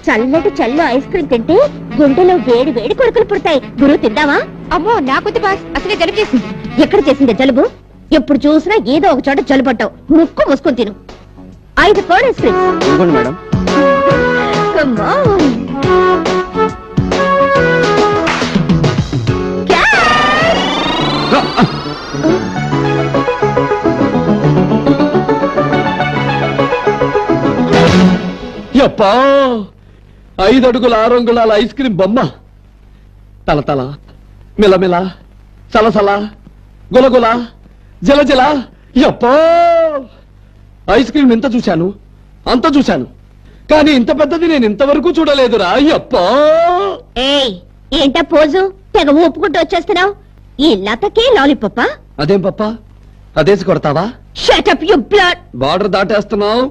చల్లటి చల్లు ice cream తింటే గుండెలో వేడి వేడి కొడుకులు పుడతాయి. గురువు తిందావా? అమ్మో నాకొద్దు బాస్, అసలే జలుబు చేసింది. ఎక్కడ చేసింది జలుబు? ఎప్పుడు చూసినా ఏదో ఒక చోట జలుబట్టావు. ముక్కు మూసుకొని తిను. 5 కోడ్ ఐస్ క్రీమ్ మేడం. యప్పా 5 అడుగుల 6 అంగుళాల ఐస్ క్రీమ్ బొమ్మ. తలతల మిలమిల సలసల గులగుల జలజల. యప్పా ఐస్ క్రీమ్ ఇంత చూశాను, అంత చూశాను, కానీ ఇంత పెద్దది నేను ఇంతవరకు చూడలేదురా. యప్పా ఏంటా పోజు తెగ ఊపుకుంటూ వచ్చేస్తున్నావు? ఈ లతకే లాలీపప్పా? అదేం పప్ప అదేసి కొడతావా? Shut up you blood. Border దాటేస్తున్నావు,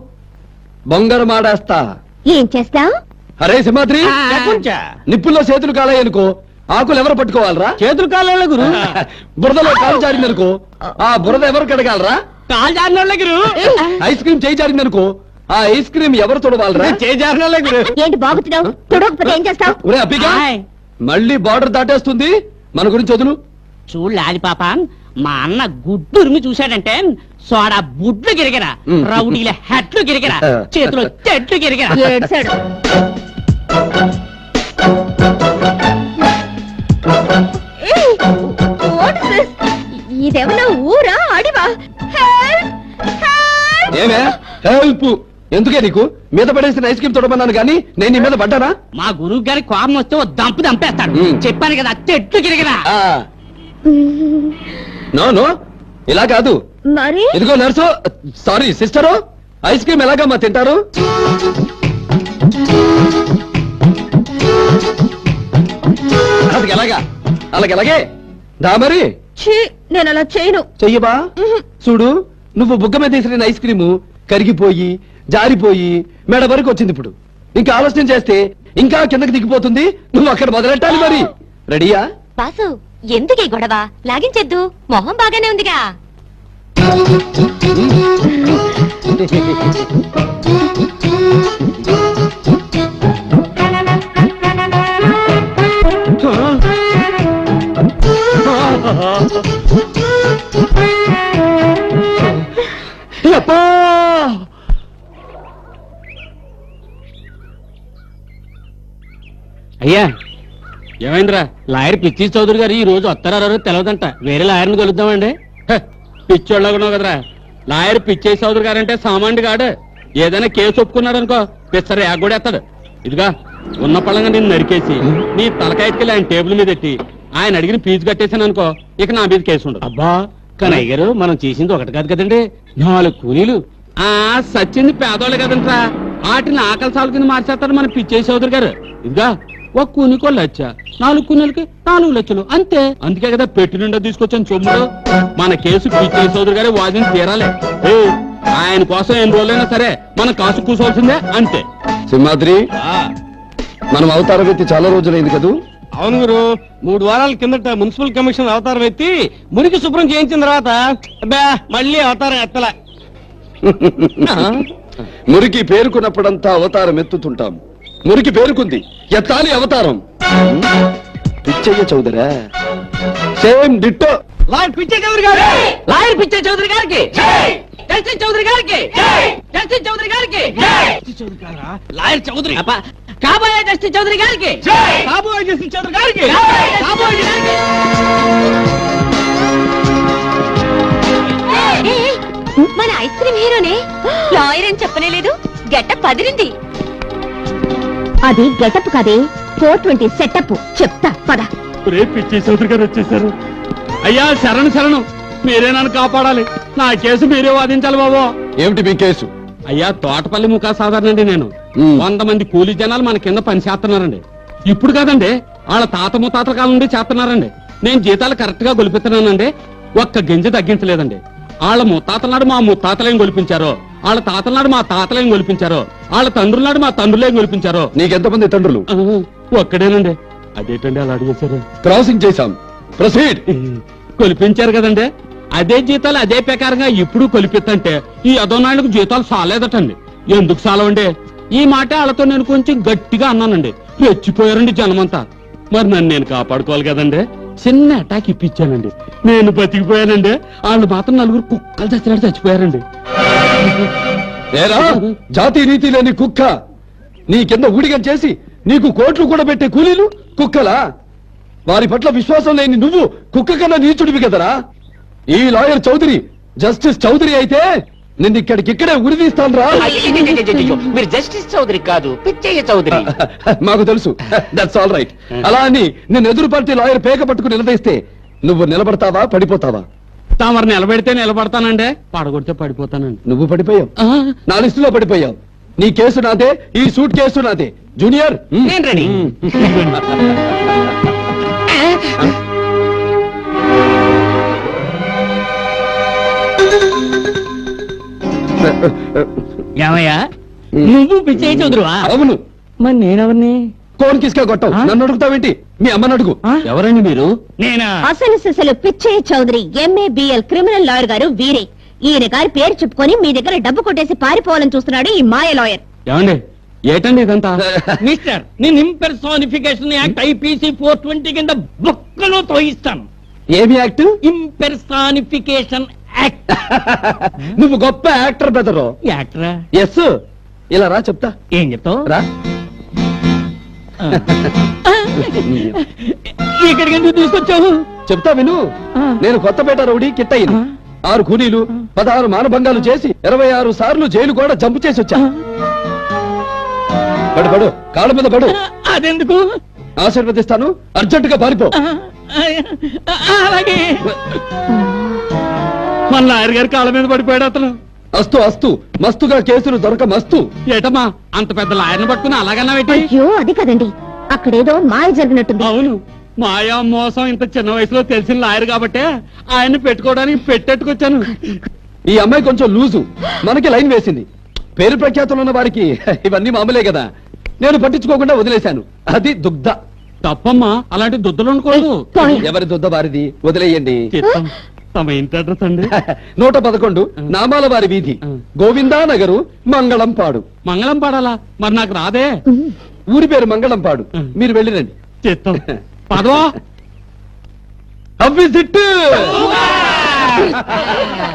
బొంగరు మాడేస్తా. ఏం చేస్తావు? అరే సింహాద్రి, నిప్పుల్లో చేతులు కాలేయనుకో ఆకులు ఎవరు పట్టుకోవాలరా? చేతులు కాళ్ళ గురు. బురదలో కాలు జారిందనుకో ఆ బురద ఎవరు కడగాలరా? కాలు జారిన గురు. ఐస్ క్రీమ్ చేయి జారిందనుకో ఆ ఐస్ క్రీమ్ ఎవరు తొడవాలరా? చేయి జారిన గురు. ఏంటి బాగుతున్నావు? తొడగకపోతే ఏం చేస్తావు? ఒరే అబ్బిగా, మళ్ళీ బార్డర్ దాటేస్తుంది, మన గురించి వదులు. చూడాలి పాప, మా అన్న గుడ్డురిమి చూశాడంటే సోడా బుడ్లు గిరిగరా, రౌడీల హెట్లు గిరిగరా, చేతిలో చెట్లు గిరిగరా. ఏడ్చాడు. ఇదేమన్నా ఊరా అడివా? ఏమే హెల్ప్ ఎందుకే నీకు? మీద పడేసిన ఐస్ క్రీమ్ తొడమన్నాను కానీ నేను నీ మీద పడ్డానా? మా గురువు గారి కోపం వస్తే ఓ దంపు దంపేస్తాడు. చెప్పాను కదా చెట్లు గిరిగరా. నో నో ఇలా కాదు. మరి ఇదిగో nurse, sorry sister, ice cream ఎలాగమ్మా తింటారు? అది ఎలాగా? అలాగే దా మరి. నేను అలా చేయను. చెయ్యబా. చూడు, నువ్వు బుగ్గ మీద వేసిన ఐస్ క్రీము కరిగిపోయి జారిపోయి మెడ వరకు వచ్చింది. ఇప్పుడు ఇంకా ఆలస్యం చేస్తే ఇంకా కిందకి దిగిపోతుంది. నువ్వు అక్కడ మొదలెట్టాలి మరి. రెడీయా? బాసు ఎందుకే గొడవ? లాగించేద్దు, మొహం బాగానే ఉందిగా. అయ్యా ఏమైందిరా? లాయర్ పిచ్చి చౌదరి గారు ఈ రోజు వస్తారో తెలవదంట. వేరే లాయర్ని కలుద్దామండి. పిచ్చోళ్ళగున్నావు కదరా. లాయర్ పిచ్చే చౌదరి గారు అంటే సామాన్యుడు కాడు. ఏదైనా కేసు ఒప్పుకున్నారనుకో పిచ్చర్ యాగొడేస్తాడు. ఇదిగా ఉన్న పళ్ళంగా నేను నరికేసి నీ తలకాయకి ఆయన టేబుల్ మీద పెట్టి ఆయన అడిగిన ఫీజు కట్టేశాను అనుకో, ఇక నా మీద కేసు ఉండదు. అబ్బా కానీ అయ్యారు, మనం చేసింది ఒకటి కాదు కదండి, 4 కూలీలు. సచ్చింది పేదోళ్ళు కదంట్రా, వాటిని ఆకలి సాగు కింద మార్చేస్తాడు మన పిచ్చే చౌదరి గారు. ఇదిగా ఒక కూనికో లచ్చ, 4 కూనీలకి 4 లక్షలు అంతే. అందుకే కదా పెట్టి నిండా తీసుకొచ్చాను సొమ్ముడు. మన కేసు పిచ్చే చౌదరి గారే వాదిని తీరాలి. ఆయన కోసం ఎన్ని రోజులైనా సరే మనం కాసు కూర్చోవలసిందే అంతే. సింహాద్రి, మనం అవతారం ఎత్తి చాలా రోజులైంది కదూ? అవును గురు, 3 వారాల కిందట మున్సిపల్ కమిషన్ అవతారం ఎత్తి మురికి శుభ్రం చేయించిన తర్వాత మళ్ళీ అవతారం ఎత్తల. మురికి పేరుకున్నప్పుడంతా అవతారం ఎత్తుతుంటాం. మురికి పేరుకుంది, ఎత్తాలి అవతారం. పిచ్చయ్య చౌదరా సేమ్ డిట్టో. లాయర్ పిచ్చే చౌదరి గారు, లాయర్ పిచ్చే చౌదరి గారికి, జస్టిస్ చౌదరి గారికి, జస్టిస్ చౌదరి గారికి, లాయర్ చౌదరి కాబోయే జస్టిస్ చౌదరి గారికి, కాబోయే జస్టిస్ చౌదరి గారికి, కాబోయే గారికి. మన ఐస్ క్రీమ్ హీరోనే లాయర్ అని చెప్పనే లేదు. గెటప్ అదిరింది. అది గెటప్ కాదే, 420 సెటప్. చెప్తా పద. రేపు పిచ్చే చౌదరి గారు వచ్చేసారు. అయ్యా శరణు, మీరే నన్ను కాపాడాలి. నా కేసు మీరే వాదించాలి బాబు. ఏమిటి మీ కేసు? అయ్యా తోటపల్లి ముఖా సాధారణండి. నేను 100 మంది కూలీ జనాలు మన కింద పని చేస్తున్నారండి. ఇప్పుడు కాదండి, వాళ్ళ తాత ముత్తాతల కాలం నుండి చేస్తున్నారండి. నేను జీతాలు కరెక్ట్ గా గొలిపిస్తున్నానండి. ఒక్క గింజ తగ్గించలేదండి. వాళ్ళ ముత్తాతల నాడు మా ముత్తాతలేం గొలిపించారో, వాళ్ళ తాతల నాడు మా తాతలేం గొలిపించారో, వాళ్ళ తండ్రుల నాడు మా తండ్రులేం గొలిపించారో. నీకెంతమంది తండ్రులు? ఒక్కడేనండి. అదేంటండి అలా అడిగేశారు? క్రాసింగ్ చేశాం. ప్రొసీడ్. కొలిపించారు కదండి, అదే జీతాలు అదే ప్రకారంగా ఇప్పుడు కొలిపిస్తంటే ఈ అదోనాళ్ళకు జీతాలు సాలేదటండి. ఎందుకు సాలవండి? ఈ మాట వాళ్ళతో నేను కొంచెం గట్టిగా అన్నానండి. రెచ్చిపోయారండి జనమంతా. మరి నన్ను నేను కాపాడుకోవాలి కదండి. చిన్న అటాక్ ఇప్పించానండి, నేను బతికిపోయానండి. వాళ్ళు మాత్రం నలుగురు కుక్కలు చచ్చినట్టు చచ్చిపోయారండి. ఏరా జాతి నీతి లేని కుక్క, నీ కింద ఊడిగం చేసి నీకు కోట్లు కూడా పెట్టే కూలీలు కుక్కలా? వారి పట్ల విశ్వాసం లేని నువ్వు కుక్క కన్నా నీచుడివి కదరా. ఈ లాయర్ చౌదరి జస్టిస్ చౌదరి అయితే నిన్ను ఇక్కడికిక్కడే ఉరిదీస్తాను రా. అయ్యయ్యయ్యయ్యయ్యో, మీరు జస్టిస్ చౌదరి కాదు, పిచ్చయ్య చౌదరి. మాకు తెలుసు. That's all right. అలా అని నిన్ను ఎదురు పార్టీ లాయర్ పేక పట్టుకుని నిలదీస్తే నువ్వు నిలబడతావా పడిపోతావా? తామరు నిలబెడితే నిలబడతానండి, పడగొడితే పడిపోతానండి. నువ్వు పడిపోయావు, నా లిస్టులో పడిపోయావు. నీ కేసు నాదే, ఈ సూట్ కేసు నాదే. జూనియర్ నేను రెడీ. ఏమయ్యా, నువ్వు పిచ్చయ్య చౌదరివా? అవును. మరి నేనెవరిని? కోన్ కిస్కా కొట్టావు. నన్ను అడుగుతావేంటి? మీ అమ్మని అడుగు. ఎవరండి మీరు? నేనా? అసలు సిసలు Pichaiah Chowdary MABL criminal lawyer గారు వీరే. ఈయన గారి పేరు చెప్పుకొని మీ దగ్గర డబ్బు కొట్టేసి పారిపోవాలని చూస్తున్నాడు ఈ మాయ లాయర్. ఏమండి ఏటండి ఇదంతా? మిస్టర్, నేను ఇంపెర్సానిఫికేషన్ యాక్ట్ IPC 420 కింద బొక్కలో తోయిస్తాను. ఏమి యాక్ట్? ఇంపెర్సానిఫికేషన్ యాక్ట్. నువ్వు గొప్ప యాక్టర్ బ్రదరు. యాక్టరా? ఎస్. ఇలా రా చెప్తా. ఏం చెప్తావు? రా. ఇక్కడికి ఎందుకు తీసుకొచ్చావు? చెప్తా విను. నేను కొత్తపేట రౌడీ కిట్టయ్యని. 6 కూలీలు, 16 మానభంగాలు చేసి 26 సార్లు జైలు కూడా జంపు చేసి వచ్చా. పడు పడు, కాళ్ళ మీద పడు. అదెందుకు? ఆశీర్వదిస్తాను. అర్జెంటుగా పారిపో. అలాగే. మన లాయర్ గారి కాళ్ళ మీద పడిపోయాడు అతను. అస్తు అస్తు, మస్తుగా కేసులు దొరక మస్తు. ఏటమ్మా అంత పెద్ద లాయర్ని పట్టుకుని అలాగన్నా పెట్టి? అయ్యో అది కదండి, అక్కడేదో మాయ జరిగినట్టుంది. అవును, మాయా మోసం ఇంత చిన్న వయసులో తెలిసిన లాయర్ కాబట్టే ఆయన్ని పెట్టుకోవడానికి పెట్టెట్టుకొచ్చాను. ఈ అమ్మాయి కొంచెం లూజు, మనకి లైన్ వేసింది. పేరు ప్రఖ్యాతులు ఉన్న వారికి ఇవన్నీ మామూలే కదా. నేను పట్టించుకోకుండా వదిలేశాను. అది దుగ్ధ. తప్పమ్మా, అలాంటి దుద్దులు ఉండకూడదు. ఎవరి దుగ్ధ వారిది, వదిలేయండి. చిత్తం. తమ ఇంటి అడ్రస్ అండి? 111 నామాల వారి వీధి, గోవిందా నగరు, మంగళంపాడు. మంగళం పాడాలా? మరి నాకు రాదే. ఊరి పేరు మంగళంపాడు. మీరు వెళ్ళిరండి. చిత్తం. పదవా. How is it?